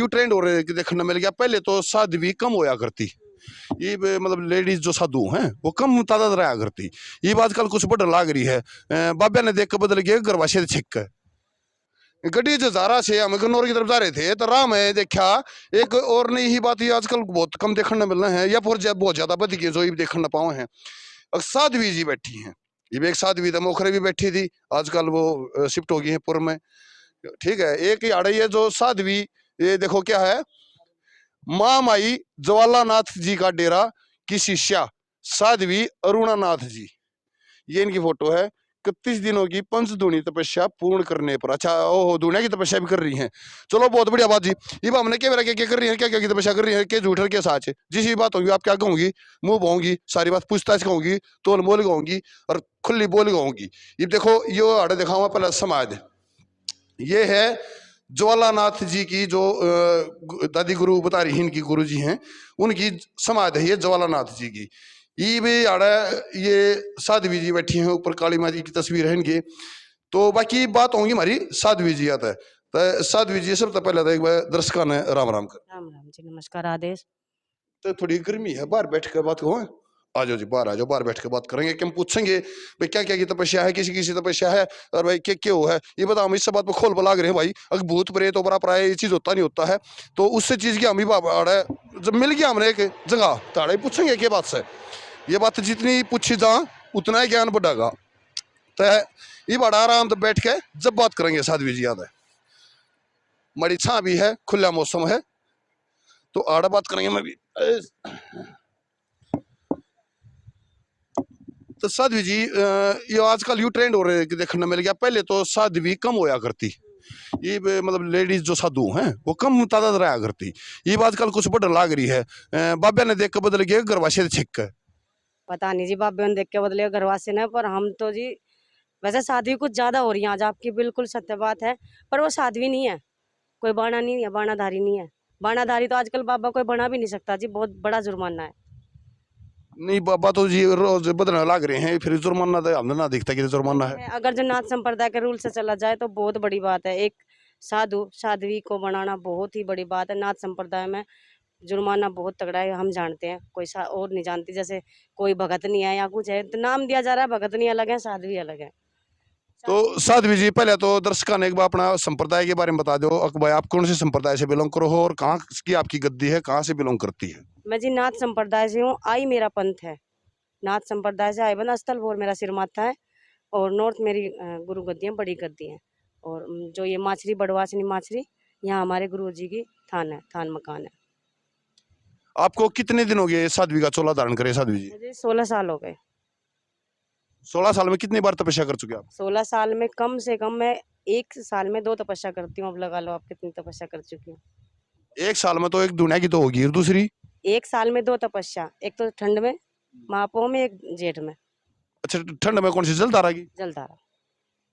You trend हो रहे देखने मिल गया। पहले तो साध्वी कम होया करती, ये मतलब लेडीज जो साधु हैं वो कम तादाद रहा करती। ये आजकल कुछ बढ़ लाग रही है। बाबा ने देख के बदल गया गरवाशे छिक गड्डी जो जा रहा से हम कन्नौर की तरफ जा रहे थे तो राह में देखा एक और नई ही बात, ये आजकल बहुत कम देखने मिल रहे हैं या फिर बहुत ज्यादा बद गए जो ये देखने पाओ हैं। साध्वी जी बैठी हैं, ये भी एक साध्वी था, मोखरे भी बैठी थी, आजकल वो शिफ्ट हो गई है पुर में। ठीक है, एक ही आड़ ये जो साध्वी, ये देखो क्या है, माँ माई ज्वालानाथ जी का डेरा की शिष्या साध्वी अरुणानाथ जी, ये इनकी फोटो है। 31 दिनों की पंचदुनी तपस्या पूर्ण करने पर, अच्छा ओहो दुनिया की तपस्या भी कर रही हैं। चलो बहुत बढ़िया बात जी। ये हमने क्या क्या कर रही है, क्या क्या की तपस्या कर रही है, क्या झूठ है क्या सच है, जिस बात होगी आप क्या कहूंगी, मुंह कहूंगी, सारी बात पूछताछ कहूंगी, तोल मोल कहूंगी और खुली बोल कहूंगी। ये देखो ये आड़े दिखाऊंगा पहले समाज, ये है ज्वालानाथ जी की जो दादी गुरु बता रही है, इनकी गुरु जी हैं, उनकी समाधि है ये ज्वालानाथ जी की। ये भी आड़ा ये साध्वी जी बैठी हैं, ऊपर काली माँ जी की तस्वीर है इनकी। तो बाकी बात होंगी हमारी साध्वी जी आता है। तो साध्वी जी सबसे पहले तो एक बार दर्शकों ने राम राम कर। राम राम जी, नमस्कार आदेश। तो थोड़ी गर्मी है, बाहर बैठ कर बात करो, आ जाओ जी बाहर आ जाओ, बाहर बैठ के बात करेंगे कि हम पूछेंगे भाई क्या क्या की तपस्या है, किसी किसी तपस्या है और भाई क्या क्या है, ये बताओ। हम इस बात पर खोल बला रहे हैं भाई, अगर भूत प्रेत ऊपर प्राय ये चीज होता नहीं होता है, तो उससे चीज की हम ही जब मिल गया हमने एक जगह ताड़े पूछेंगे क्या बात से, ये बात जितनी पूछी जा उतना ही ज्ञान बढ़ेगा। तो ये बड़ा आराम से बैठ के जब बात करेंगे साध्वी जी याद है, मड़ी छा भी है, खुला मौसम है, तो आड़ा बात करेंगे। मैं भी तो साध्वी जी ये आजकल यू ट्रेंड हो रहे देखने मिल गया। पहले तो साध्वी कम होया करती, ये मतलब लेडीज जो साधु हैं वो कम तादाद रहा करती। ये आजकल कुछ बढ़ लाग रही है। बाबा ने देख के बदल गया गरवाशे छिक पता नहीं जी, बाबे ने देख के बदले घरवासी ने, पर हम तो जी वैसे साध्वी कुछ ज्यादा हो रही है आज, आपकी बिल्कुल सत्य बात है। पर वो साध्वी नहीं है, कोई बाणा नहीं है, बाणाधारी नहीं है। बाणाधारी तो आजकल बाबा कोई बना भी नहीं सकता जी, बहुत बड़ा जुर्माना है। नहीं बाबा तो जी रोज बदलने लाग रहे हैं, फिर जुर्माना तो हमने ना दिखता कि जुर्माना है। अगर जो नाथ संप्रदाय के रूल से चला जाए तो बहुत बड़ी बात है। एक साधु साध्वी को बनाना बहुत ही बड़ी बात है। नाथ संप्रदाय में जुर्माना बहुत तगड़ा है, हम जानते हैं, कोई और नहीं जानती। जैसे कोई भगत नहीं है या कुछ है तो नाम दिया जा रहा है, भगत नहीं अलग है, साध्वी अलग है। तो साध्वी जी पहले तो दर्शकों ने एक बार अपना संप्रदाय के बारे में बता दो, भाई आप कौन से संप्रदाय से बिलोंग करो हो और कहाँ की आपकी गद्दी है, कहाँ से बिलोंग करती है। मैं जी नाथ संप्रदाय से हूँ, आई मेरा पंथ है। नाथ संप्रदाय से आई बना स्थल भोर मेरा सिर माथा है, और नॉर्थ मेरी गुरु गद्दी है, बड़ी गद्दी है। और जो ये माछरी बड़वासनी माछरी, यहाँ हमारे गुरु जी की थान है, थान मकान है। आपको कितने दिन हो गए साध्वी का चोला धारण करे साध्वी जी। मुझे 16 साल हो गए। 16 साल में कितनी बार तपस्या कर चुके आप। 16 साल में कम से कम मैं एक साल में 2 तपस्या करती हूँ। अब लगा लो आप कितनी तपस्या कर चुकी हूँ। एक साल में तो एक दुनिया की तो होगी और दूसरी। एक साल में 2 तपस्या, एक तो ठंड में महापो में, एक जेठ में। अच्छा ठंड में कौन सी जलधारा की। जलधारा।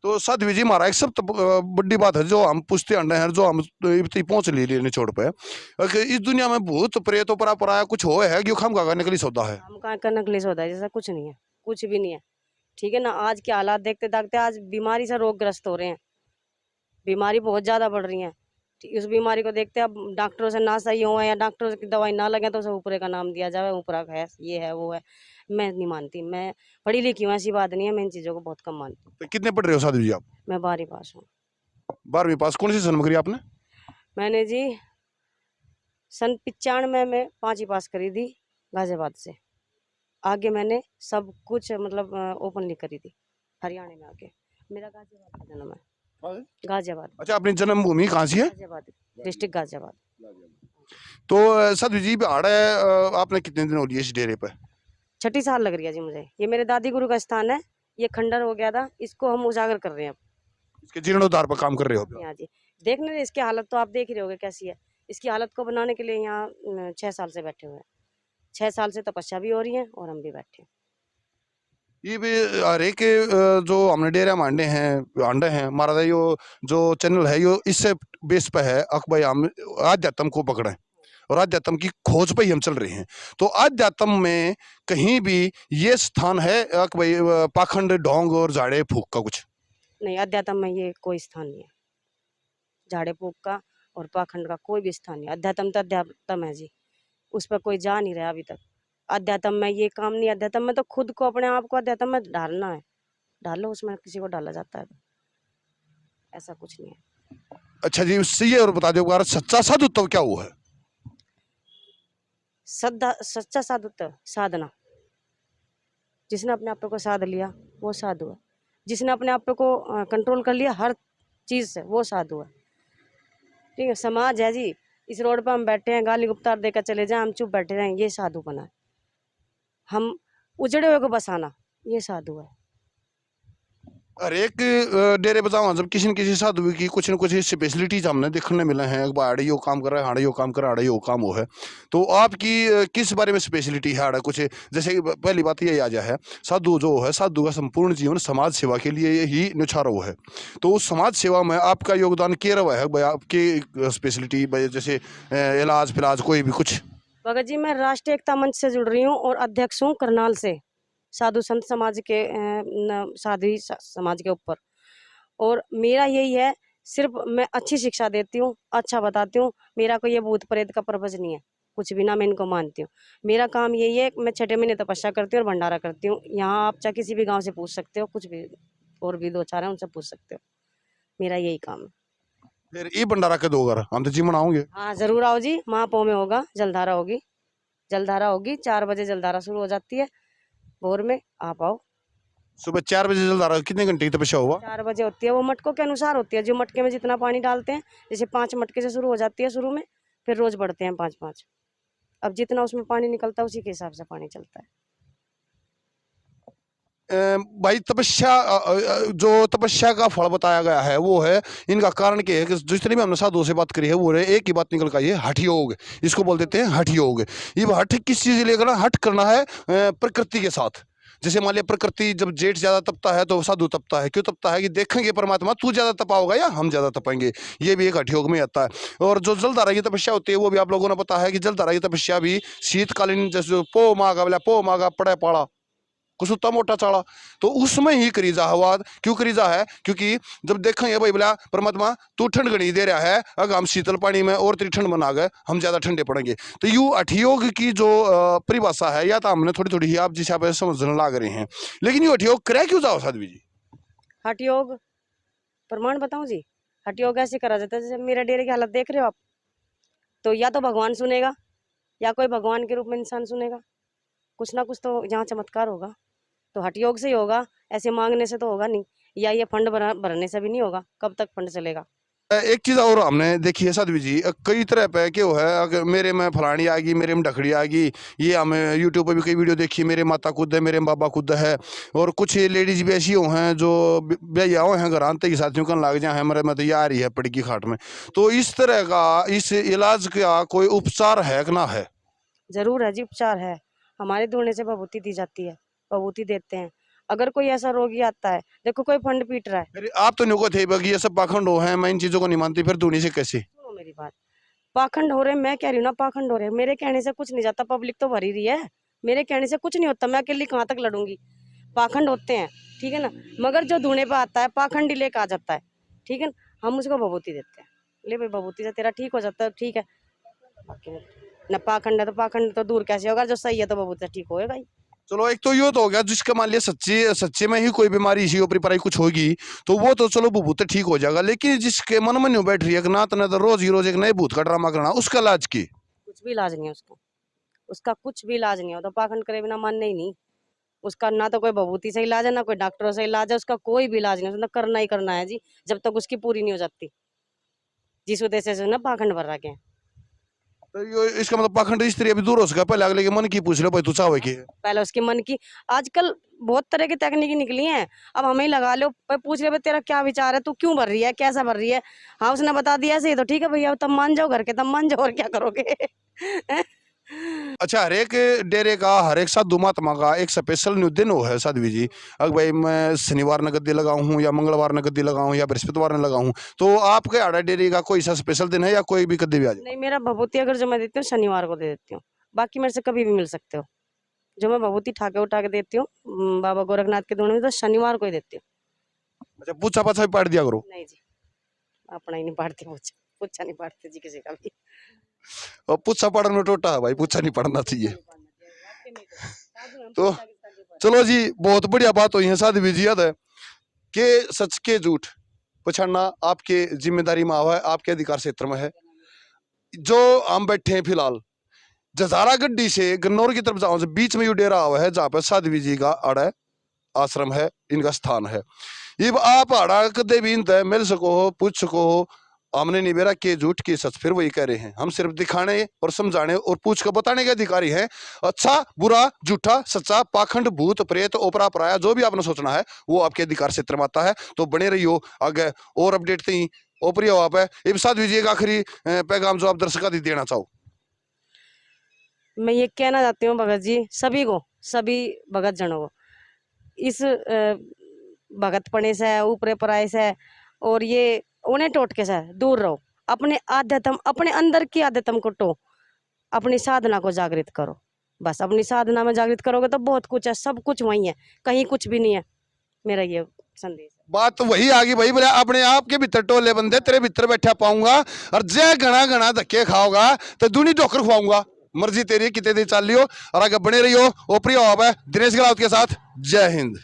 तो साध्वी जी हमारा एक सब बड़ी बात है जो हम पूछते अंडे हैं, जो हम पहुंच ले लेने छोड़ पे इस दुनिया में भूत प्रेत पराया कुछ हो है कि हम का नकली सौदा है। हम कहाँ का नकली सौदा है, जैसा कुछ नहीं है, कुछ भी नहीं है। ठीक है ना, आज के हालात देखते देखते आज बीमारी से रोगग्रस्त हो रहे हैं, बीमारी बहुत ज्यादा बढ़ रही है। उस बीमारी को देखते अब डॉक्टरों से ना सही हो या डॉक्टरों की दवाई ना लगे तो उसे ऊपरे का नाम दिया जाए, ऊपरा है, ये है वो है। मैं नहीं मानती, मैं पढ़ी लिखी हूँ, ऐसी बात नहीं है, मैं इन चीजों को बहुत कम मानती हूँ। तो कितने पढ़ रहे हो साध्वी जी आप। मैं 12वीं पास हूँ। 12वीं पास, कौन सी जन्म करी आपने। मैंने जी सन 95 में 5वीं पास करी थी गाजियाबाद से। आगे मैंने सब कुछ मतलब ओपनली करी थी हरियाणा में आके। मेरा गाजियाबाद का जन्म है, गाजियाबाद। अच्छा अपनी जन्मभूमि कहाँ सी है। गाजियाबाद डिस्ट्रिक्ट गाजियाबाद। तो साध्वी जी आड़ा आपने कितने दिन हो लिए इस डेरे पे। 6ठी साल लग रही है जी मुझे। ये मेरे दादी गुरु का स्थान है, ये खंडर हो गया था, इसको हम उजागर कर रहे हैं अब। इसके जीर्णोद्धार पर काम कर रहे हो। यहाँ जी देखने रहे, इसकी हालत तो आप देख ही रहे होगे कैसी है। इसकी हालत को बनाने के लिए यहाँ 6 साल से बैठे हुए हैं। 6 साल से तपस्या भी हो रही है और हम भी बैठे हैं। ये भी हर एक जो हमने डेरा मांडे हैं आंडे हैं हमारा यो जो चैनल है यो इससे बेस पे है अक भाई हम आध्यात्म को पकड़े और आध्यात्म की खोज पे ही हम चल रहे हैं। तो आध्यात्म में कहीं भी ये स्थान है अक भाई पाखंड ढोंग और झाड़े फूक का कुछ नहीं, अध्यात्म में ये कोई स्थान नहीं है झाड़े फूक का। और पाखंड का कोई भी स्थान नहीं। अध्यात्म तो अध्यात्म है जी, उस पर कोई जा नहीं रहा अभी तक। अध्यात्म में ये काम नहीं, अध्यात्म में तो खुद को अपने आप को अध्यात्म में डालना है, डालो, उसमें किसी को डाला जाता है, ऐसा कुछ नहीं है। अच्छा जी, उससे ये और बता दो यार, सच्चा साधुत्व क्या हुआ है? सच्चा साधुत्व साधना, जिसने अपने आप को साध लिया वो साधु है। जिसने अपने आप को कंट्रोल कर लिया हर चीज से, वो साधु है। ठीक है, समाज है जी, इस रोड पर हम बैठे हैं, गाली गुप्तार देकर चले जाएं, हम चुप बैठे रहें, ये साधु बना है। हम उजड़े हुए को बसाना, ये साधु है। हर एक डेरे बताओ, जब किसी न किसी साधु की कुछ न कुछ स्पेशलिटीज हमने देखने मिले हैं, एक बार आड़े यो काम कर रहा है, हाड़े यो काम कर रहा है, आड़े यो काम वो है। तो आपकी किस बारे में स्पेशलिटी है आड़ा कुछ? जैसे कि पहली बात ये आ जा है, साधु जो है, साधु का संपूर्ण जीवन समाज सेवा के लिए ही निछारा हुआ है। तो उस समाज सेवा में आपका योगदान क्या रहा है भाई? आपकी स्पेशलिटी जैसे इलाज फिलाज कोई भी कुछ? भगत जी, मैं राष्ट्रीय एकता मंच से जुड़ रही हूँ और अध्यक्ष हूँ करनाल से, साधु संत समाज के साध्वी समाज के ऊपर। और मेरा यही है, सिर्फ मैं अच्छी शिक्षा देती हूँ, अच्छा बताती हूँ। मेरा कोई ये भूत प्रेत का पर्पज नहीं है, कुछ भी ना मैं इनको मानती हूँ। मेरा काम यही है, मैं 6 महीने तपस्या करती हूँ और भंडारा करती हूँ। यहाँ आप चाहे किसी भी गांव से पूछ सकते हो, कुछ भी, और भी 2-4 हैं उनसे पूछ सकते हो, मेरा यही काम है। फिर ये भंडारा के दो घर हम तो जी मनाओगे? हाँ जरूर आओ जी, महापौ में होगा, जलधारा होगी, जलधारा होगी, 4 बजे जलधारा शुरू हो जाती है भोर में, आप आओ। सुबह 4 बजे चल रहा है, कितने घंटे की तपस्या हुआ? 4 बजे होती है, वो मटकों के अनुसार होती है, जो मटके में जितना पानी डालते हैं, जैसे 5 मटके से शुरू हो जाती है शुरू में, फिर रोज बढ़ते हैं 5-5। अब जितना उसमें पानी निकलता है उसी के हिसाब से पानी चलता है। भाई तपस्या जो तपस्या का फल बताया गया है वो है, इनका कारण क्या है कि जितनी भी हमने साधुओं से बात करी है वो है, एक ही बात निकल कर आई है, हठ योग। इसको बोल देते हैं हठ योग। ये हठ किस चीज लेकर हठ करना है? प्रकृति के साथ। जैसे मान लिया प्रकृति जब जेठ ज्यादा तपता है तो साधु तपता है, क्यों तपता है? कि देखेंगे परमात्मा तू ज्यादा तपा होगा या हम ज्यादा तपाएंगे, ये भी एक हठ योग में आता है। और जो जलधारा की तपस्या होती है वो भी आप लोगों ने पता है कि जलधारा की तपस्या भी शीतकालीन, जैसे पो मागा बोला, पो मागा पड़े पाड़ा कुछ उतना मोटा चाड़ा, तो उसमें ही करीजा हवा। क्यों करीजा है? क्योंकि जब देखेंगे भाई बोला परमात्मा तू ठंड गणी दे रहा है, अगर हम शीतल पानी में और तेरी ठंड बना गए, हम ज्यादा ठंडे पड़ेंगे। तो यू अठयोग की जो परिभाषा है, या तो हमने थोड़ी थोड़ी ही आप जिस आप समझने लग रहे हैं, लेकिन यू अठयोग करे क्यों जाओ साध्वी जी? हठ योग प्रमाण बताऊं जी? हठ योग ऐसे करा जाता है, जैसे मेरे डेरे की हालत देख रहे हो आप, तो या तो भगवान सुनेगा या कोई भगवान के रूप में इंसान सुनेगा, कुछ ना कुछ तो यहाँ चमत्कार होगा। तो हठ योग से ही होगा, ऐसे मांगने से तो होगा नहीं, या ये फंड भरने से भी नहीं होगा। कब तक फंड चलेगा? एक चीज और हमने देखी है साध्वी जी, कई तरह पे क्यों है, अगर मेरे में फलानी आ गई, मेरे में ढकड़ी आ गई, ये हमें यूट्यूब पे भी कई वीडियो देखी, मेरे माता खुद है, मेरे बाबा खुद है। और कुछ लेडीज भी ऐसी हो हैं जो ब्याह हुए हैं घर आते की साथियों का लग जाए हमारे में तो ये आ रही है पड़की खाट में। तो इस तरह का इस इलाज का कोई उपचार है कि ना है? जरूर है जी, उपचार है। हमारे धोने से भभूति दी जाती है, भभूति देते हैं। अगर कोई ऐसा रोगी आता है, देखो कोई फंड पीट रहा है, फिर आप तो नुको थे बाकी ये सब पाखंड हो हैं, मैं इन चीजों को नहीं मानती, फिर धोनी से कैसे? सुनो मेरी बात, पाखंड हो रहे हैं, मैं कह रही हूँ ना पाखंड हो रहे हैं, मेरे कहने से कुछ नहीं जाता, पब्लिक तो भरी रही है, मेरे कहने से कुछ नहीं होता, मैं अकेली कहाँ तक लड़ूंगी। पाखंड होते हैं, ठीक है ना, मगर जो धुने पे आता है पाखंडी लेके आ जाता है, ठीक है ना, हम उसको भभूति देते हैं, ले भाई भभूति से तेरा ठीक हो जाता है, ठीक है। बाकी ना पाखंड है तो पाखंड तो दूर कैसे होगा, जो सही है तो भभूति से ठीक होएगा ही। चलो एक तो ये तो हो गया, जिसका मान लिया सच्चे सच्चे में ही कोई बीमारी इसी ऊपरी पराई कुछ होगी तो वो तो चलो भूत ठीक हो जाएगा, लेकिन जिसके मन में नहीं बैठ रही है कि ना तो रोज ही रोज एक नए भूत का ड्रामा करना, उसका इलाज की? कुछ भी इलाज नहीं है उसका, उसका कुछ भी इलाज नहीं है, तो पाखंड करे बिना मानने ही नहीं। उसका ना तो कोई भभूति से इलाज है, ना कोई डॉक्टरों से इलाज है, उसका कोई भी इलाज नहीं है, उसने करना ही करना है जी, जब तक उसकी पूरी नहीं हो जाती, जिस उद्देश्य से ना पाखंड भर रखे हैं। तो ये इसका मतलब पाखंड स्त्री अभी दूर हो सका, पहले अगले के मन की पूछ लो भाई तू चाहे की? पहले उसके मन की, आजकल बहुत तरह की तकनीकी निकली हैं, अब हमें ही लगा लो, पूछ ले भाई तेरा क्या विचार है, तू क्यों भर रही है, कैसा भर रही है। हाँ उसने बता दिया ऐसे ही तो ठीक है भैया, तब मान जाओ, घर के तब मान जाओ, और क्या करोगे। अच्छा, हर एक डेरे का हर एक साधु महात्मा का एक स्पेशल दिन हो है साध्वी जी। अगर भाई मैं शनिवार न गद्दी लगाऊं हूँ या मंगलवार न गद्दी लगाऊं या बृहस्पतिवार न लगाऊं, तो आपके आड़ा डेरे का कोई सा स्पेशल दिन है या कोई भी कद्दी भी आ जाए? नहीं, मेरा भभूति अगर जो मैं देती हूँ शनिवार को दे देती हूँ, बाकी मेरे से कभी भी मिल सकते हो। जो मैं भभूति उठा के देती हूँ बाबा गोरखनाथ के दोनों में, तो शनिवार को ही देती हूँ। अच्छा, पूछा पाछा भी पाड़ दिया करो? नहीं जी, अपना ही नहीं पाड़ती पूछ। पूछा नहीं पड़ते जी किसी का भी। और पूछा पड़न में टोटा है भाई, पूछा नहीं पड़ना चाहिए। तो चलो जी, बहुत बढ़िया बात हुई है साध्वी जी। याद है कि सच के झूठ पछाड़ना आपके जिम्मेदारी में आवा है, आपके अधिकार क्षेत्र में है। जो हम बैठे हैं फिलहाल जजारा गड्डी से गन्नौर की तरफ जाओ, बीच में यू डेरा हुआ है जहाँ पर साध्वी जी का अड़ा आश्रम है, इनका स्थान है। ये आप आड़ा कदे भी इनते मिल सको हो, पूछ सको हो। हमने नहीं बेरा के झूठ के सच, फिर वही कह रहे हैं। हम सिर्फ दिखाने और समझाने और पूछ कर बताने के अधिकारी हैं। अच्छा बुरा झूठा सच्चा पाखंड भूत प्रेत ओपरा पराया जो भी आपने सोचना है वो आपके अधिकार क्षेत्र में आता है। तो बने रहियो आगे और अपडेट थी ओपरी हो आप है। एक साथ दीजिए आखिरी पैगाम जो आप दर्शक देना चाहो। मैं ये कहना चाहती हूँ भगत जी सभी को, सभी भगत जनों को, इस भगत पने से ऊपरे पराये से और ये उन्हें टोटके से दूर रहो। अपने आध्यात्म, अपने अंदर की आध्यात्म को टो, अपनी साधना को जागृत करो। बस अपनी साधना में जागृत करोगे तो बहुत कुछ है, सब कुछ वही है, कहीं कुछ भी नहीं है। मेरा ये संदेश है। बात तो वही आ गई भाई, बोले अपने आप के भीतर टोले बंदे तेरे भीतर बैठा पाऊंगा और जय घना घना धक्के खाओगा तो दूनी ठोकर खुआऊंगा। मर्जी तेरी कितने दिन चल लियो और आगे बने रहियो। ओपरी हो दिनेश गलावत के साथ। जय हिंद।